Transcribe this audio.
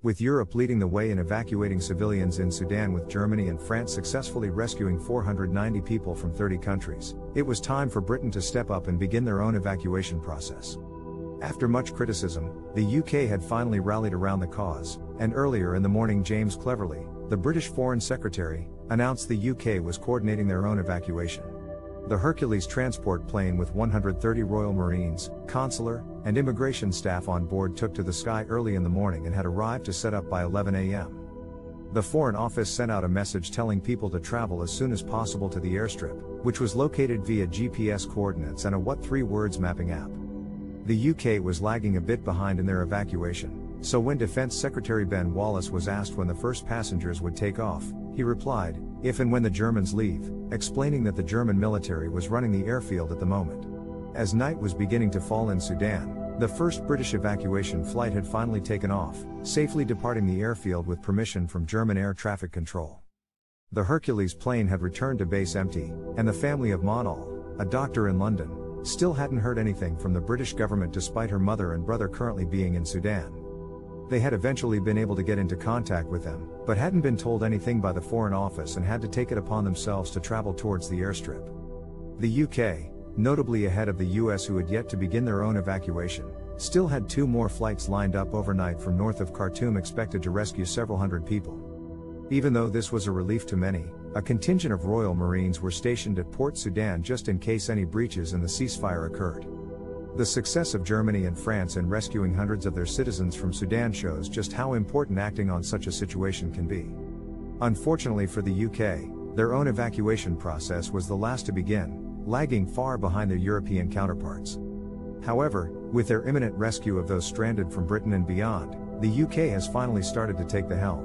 With Europe leading the way in evacuating civilians in Sudan, with Germany and France successfully rescuing 490 people from 30 countries, it was time for Britain to step up and begin their own evacuation process. After much criticism, the UK had finally rallied around the cause, and earlier in the morning James Cleverly, the British Foreign Secretary, announced the UK was coordinating their own evacuation. The Hercules transport plane with 130 Royal Marines, consular, and immigration staff on board took to the sky early in the morning and had arrived to set up by 11 a.m. The Foreign Office sent out a message telling people to travel as soon as possible to the airstrip, which was located via GPS coordinates and a What 3 Words mapping app. The UK was lagging a bit behind in their evacuation, so when Defence Secretary Ben Wallace was asked when the first passengers would take off, he replied, "If and when the Germans leave," explaining that the German military was running the airfield at the moment. As night was beginning to fall in Sudan, the first British evacuation flight had finally taken off, safely departing the airfield with permission from German air traffic control. The Hercules plane had returned to base empty, and the family of Monal, a doctor in London, still hadn't heard anything from the British government despite her mother and brother currently being in Sudan. They had eventually been able to get into contact with them, but hadn't been told anything by the Foreign Office and had to take it upon themselves to travel towards the airstrip. The UK, notably ahead of the US who had yet to begin their own evacuation, still had 2 more flights lined up overnight from north of Khartoum expected to rescue several hundred people. Even though this was a relief to many, a contingent of Royal Marines were stationed at Port Sudan just in case any breaches in the ceasefire occurred. The success of Germany and France in rescuing hundreds of their citizens from Sudan shows just how important acting on such a situation can be. Unfortunately for the UK, their own evacuation process was the last to begin, lagging far behind their European counterparts. However, with their imminent rescue of those stranded from Britain and beyond, the UK has finally started to take the helm.